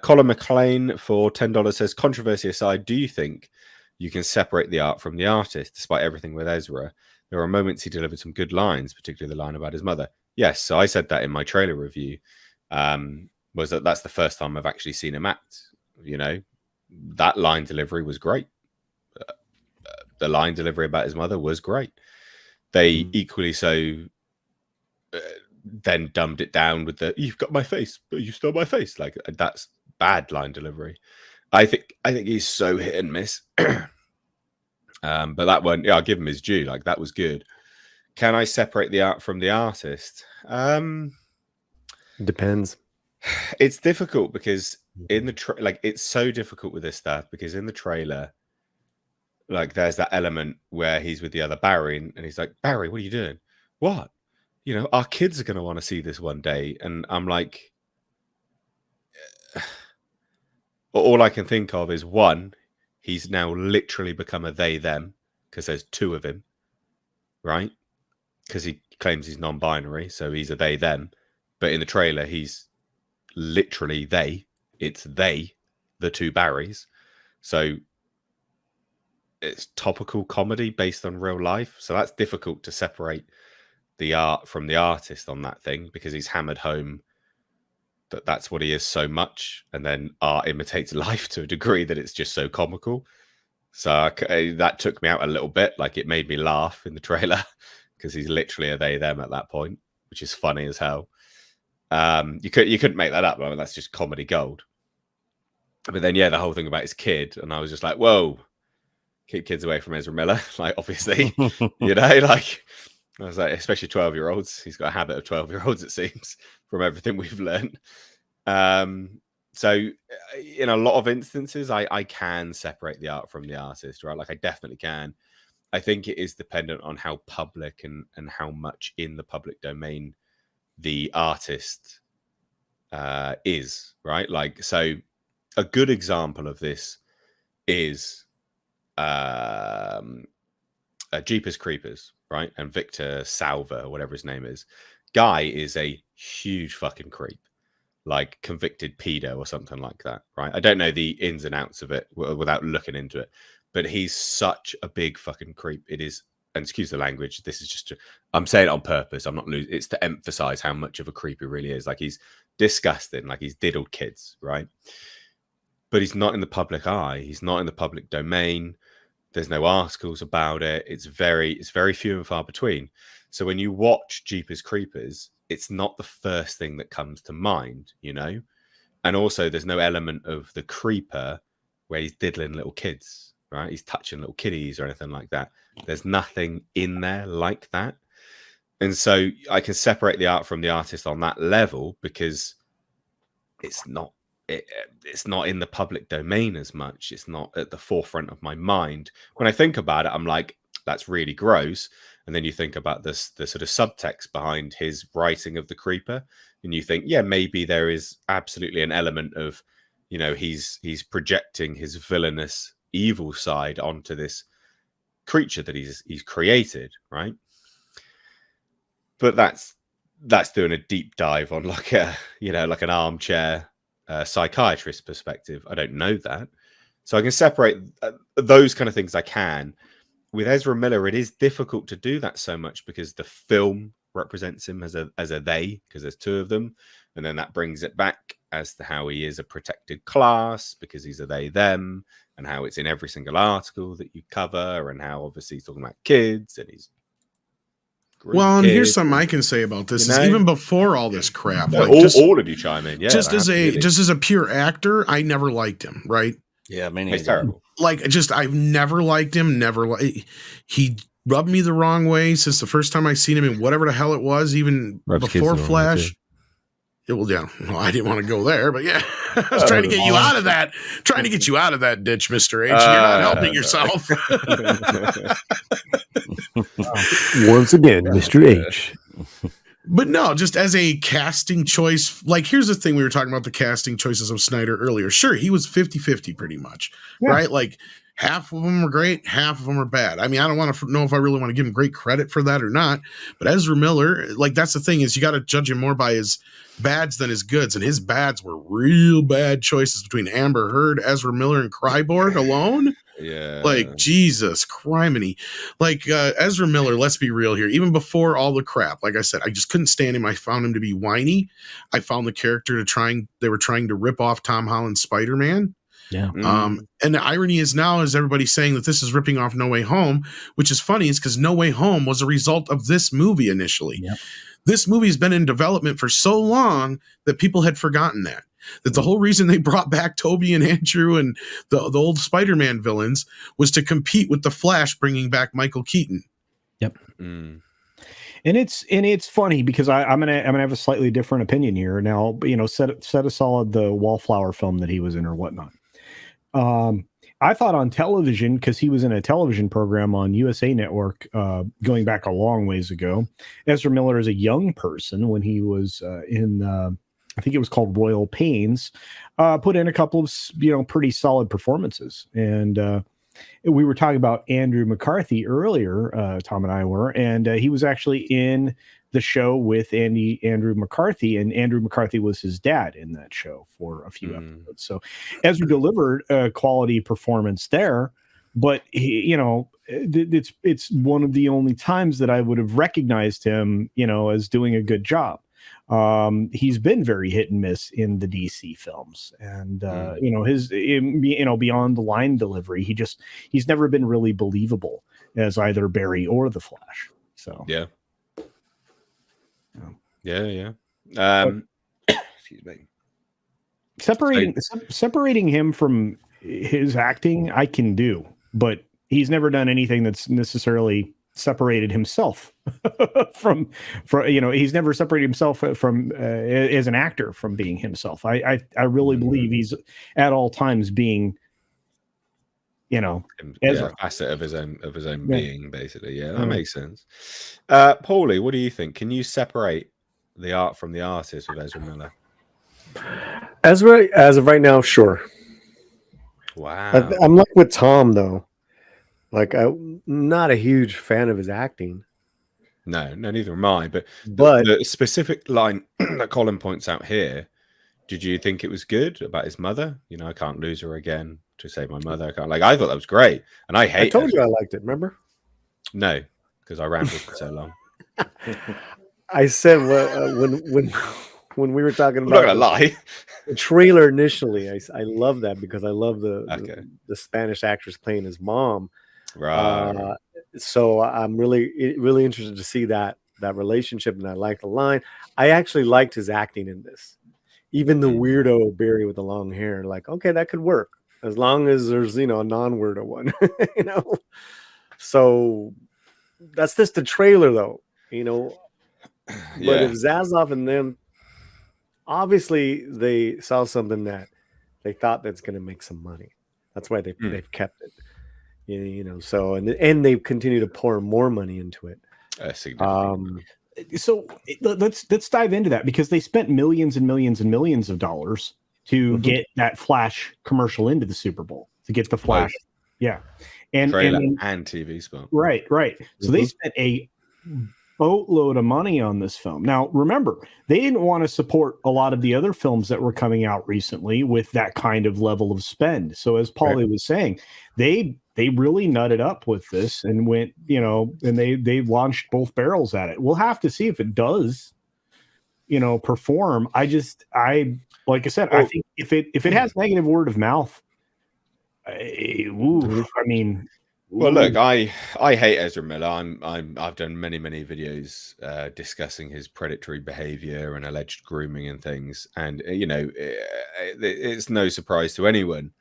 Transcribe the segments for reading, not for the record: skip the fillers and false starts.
Colin McLean for $10 says, controversy aside, do you think you can separate the art from the artist? Despite everything with Ezra, there are moments he delivered some good lines, particularly the line about his mother. Yes, so I said that in my trailer review. Was that's the first time I've actually seen him act. You know, that line delivery was great. The line delivery about his mother was great. They equally so then dumbed it down with the "you've got my face, but you stole my face." Like, that's bad line delivery. I think he's so hit and miss. But that one, yeah, I'll give him his due. Like, that was good. Can I separate the art from the artist? Depends. It's difficult because in the it's so difficult with this stuff because in the trailer, like, there's that element where he's with the other Barry and he's like, Barry, what are you doing? What? You know, our kids are going to want to see this one day. And I'm like, all I can think of is, one, he's now literally become a they, them, because there's two of him, right? Because he claims he's non-binary, so he's a they, them. But in the trailer, he's literally they. It's they, the two Barrys. So it's topical comedy based on real life. So that's difficult to separate the art from the artist on that thing, because he's hammered home that that's what he is so much, and then art imitates life to a degree that it's just so comical. So that took me out a little bit. Like, it made me laugh in the trailer because he's literally a they, them at that point, which is funny as hell. You couldn't make that up. I mean, that's just comedy gold. But then, yeah, the whole thing about his kid, and I was just like, whoa, keep kids away from Ezra Miller. Like, obviously, you know, like, I was like, especially 12-year-olds. He's got a habit of 12-year-olds, it seems, from everything we've learned. So in a lot of instances, I can separate the art from the artist, right? Like, I definitely can. I think it is dependent on how public and how much in the public domain the artist is, right? Like, so a good example of this is Jeepers Creepers, right? And Victor Salva, whatever his name is. Guy is a huge fucking creep, like convicted pedo or something like that, right? I don't know the ins and outs of it without looking into it, but he's such a big fucking creep. It is, and excuse the language, this is just, I'm saying it on purpose. I'm not losing, it's to emphasize how much of a creep he really is. Like, he's disgusting, like he's diddled kids, right? But he's not in the public eye. He's not in the public domain. There's no articles about it. It's very few and far between. So when you watch Jeepers Creepers, it's not the first thing that comes to mind, you know? And also, there's no element of the creeper where he's diddling little kids, right? He's touching little kiddies or anything like that. There's nothing in there like that. And so I can separate the art from the artist on that level because it's not in the public domain as much. It's not at the forefront of my mind. When I think about it, I'm like, that's really gross. And then you think about the sort of subtext behind his writing of the creeper, and you think, yeah, maybe there is absolutely an element of, you know, he's projecting his villainous evil side onto this creature that he's created, right? But that's doing a deep dive on like a, you know, like an armchair psychiatrist perspective. I don't know that, so I can separate those kind of things. I can. With Ezra Miller, it is difficult to do that so much because the film represents him as a they, because there's two of them, and then that brings it back as to how he is a protected class because he's a they them, and how it's in every single article that you cover, and how obviously he's talking about kids and he's well, and here's something I can say about this: is even before all this crap, like all of you chime in, yeah. Just as a pure actor, I never liked him, right? Yeah, I mean, he's terrible. Like, I've never liked him. He rubbed me the wrong way since the first time I seen him in whatever the hell it was, even before Flash. Well, I didn't want to go there, but yeah, I was trying to get you out of that. Trying to get you out of that ditch, Mr. H. You're not helping yourself. Once again, Mr. H. But no, just as a casting choice, like, here's the thing. We were talking about the casting choices of Snyder earlier. Sure, he was 50-50 pretty much, right? Like, Half of them are great, half of them are bad. I mean, I don't want to know if I really want to give him great credit for that or not, but Ezra Miller, like, that's the thing, is you got to judge him more by his bads than his goods, and his bads were real bad choices between Amber Heard, Ezra Miller, and Kryborg alone. Yeah. Like, Jesus criminy. Like, Ezra Miller, let's be real here. Even before all the crap, like I said, I just couldn't stand him. I found him to be whiny. I found the character they were trying to rip off Tom Holland's Spider-Man. Yeah. And the irony is now is everybody saying that this is ripping off No Way Home, which is funny, is because No Way Home was a result of this movie initially. Yep. This movie's been in development for so long that people had forgotten that the whole reason they brought back Toby and Andrew and the old Spider-Man villains was to compete with the Flash, bringing back Michael Keaton. Yep. And it's funny because I'm gonna have a slightly different opinion here now. You know, set aside the Wallflower film that he was in or whatnot. I thought on television, because he was in a television program on USA Network going back a long ways ago. Ezra Miller is a young person when he was in, I think it was called Royal Pains, put in a couple of, pretty solid performances. And we were talking about Andrew McCarthy earlier, Tom and I were, and he was actually in the show with Andrew McCarthy, and Andrew McCarthy was his dad in that show for a few episodes. So Ezra delivered a quality performance there, but it's one of the only times that I would have recognized him, as doing a good job. He's been very hit and miss in the DC films, and his beyond the line delivery, he's never been really believable as either Barry or the Flash. So yeah. Excuse me. Separating him from his acting, I can do, but he's never done anything that's necessarily separated himself from he's never separated himself from as an actor from being himself. I really believe he's at all times being Ezra. A facet of his own being, basically. Yeah, that makes sense. Paulie, what do you think? Can you separate the art from the artist with Ezra Miller? Ezra, as of right now, sure. Wow. I'm like with Tom though. Like, I'm not a huge fan of his acting. No, neither am I. But the specific line that Colin points out here, did you think it was good about his mother? I can't lose her again to save my mother. I thought that was great, and I told you I liked it. Remember? No, because I rambled for so long. I said when we were talking about, I'm not gonna lie, the trailer initially, I love that because I love the Spanish actress playing his mom. Right. So I'm really interested to see that relationship, and I like the line. I actually liked his acting in this. Even the weirdo Barry with the long hair, like, okay, that could work as long as there's a non-weirdo one, So that's just the trailer, though, But if Zazoff and them, obviously they saw something that they thought that's going to make some money. That's why they've kept it. So and they've continued to pour more money into it. So let's dive into that, because they spent millions and millions and millions of dollars to get that Flash commercial into the Super Bowl, to get the Flash. Yeah. And TV spot. Right. So they spent a boatload of money on this film. Now, remember, they didn't want to support a lot of the other films that were coming out recently with that kind of level of spend. So as Paulie was saying, they really nutted up with this and went, and they launched both barrels at it. We'll have to see if it does, perform. Like I said, I think if it has negative word of mouth, well, look, I hate Ezra Miller. I've done many videos discussing his predatory behavior and alleged grooming and things, and it's no surprise to anyone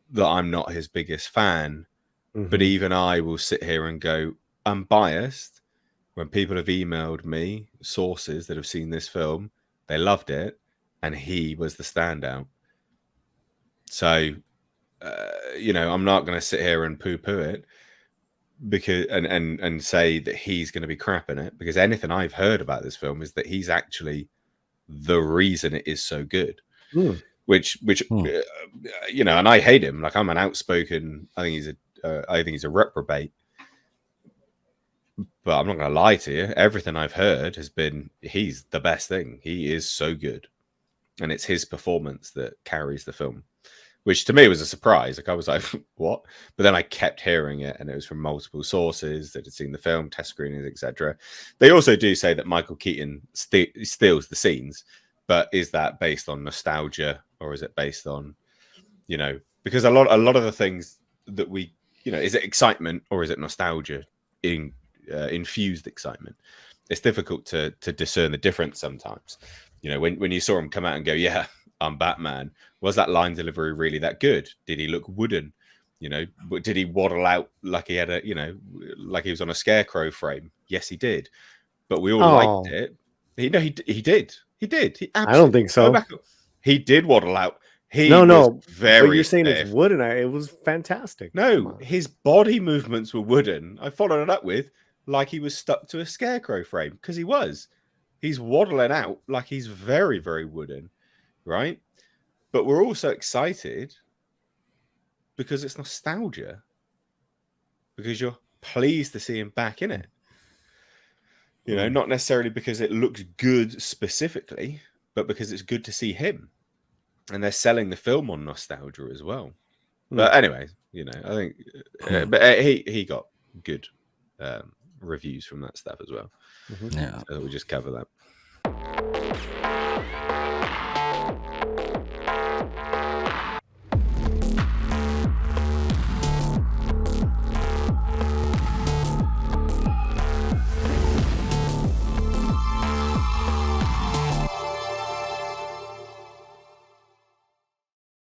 that I'm not his biggest fan. But even I will sit here and go, I'm biased. When people have emailed me sources that have seen this film, they loved it, and he was the standout. So I'm not going to sit here and poo-poo it because and say that he's going to be crap in it, because anything I've heard about this film is that he's actually the reason it is so good. which you know, and I hate him. Like, I'm an outspoken. I think he's a reprobate. But I'm not going to lie to you. Everything I've heard has been he's the best thing. He is so good, and it's his performance that carries the film, which to me was a surprise. Like, I was like, what? But then I kept hearing it, and it was from multiple sources that had seen the film, test screenings, etc. They also do say that Michael Keaton steals the scenes, but is that based on nostalgia, or is it based on, you know, because a lot of the things that we, you know, is it excitement or is it nostalgia in infused excitement? It's difficult to discern the difference sometimes. You know, when you saw him come out and go, yeah, I'm Batman, was that line delivery really that good? Did he look wooden? You know, did he waddle out like he had a, you know, like he was on a scarecrow frame? Yes, he did. But we all liked it. He did. I don't think so. He did waddle out. No, very but you're saying stiff. It's wooden. It was fantastic. No, his body movements were wooden. I followed it up with like he was stuck to a scarecrow frame, because he was. He's waddling out like he's very, very wooden, right? But we're also excited because it's nostalgia, because you're pleased to see him back in it. You know, not necessarily because it looks good specifically, but because it's good to see him. And they're selling the film on nostalgia as well. But anyway, you know, I think, but he got good reviews from that stuff as well. Yeah, So we'll just cover that.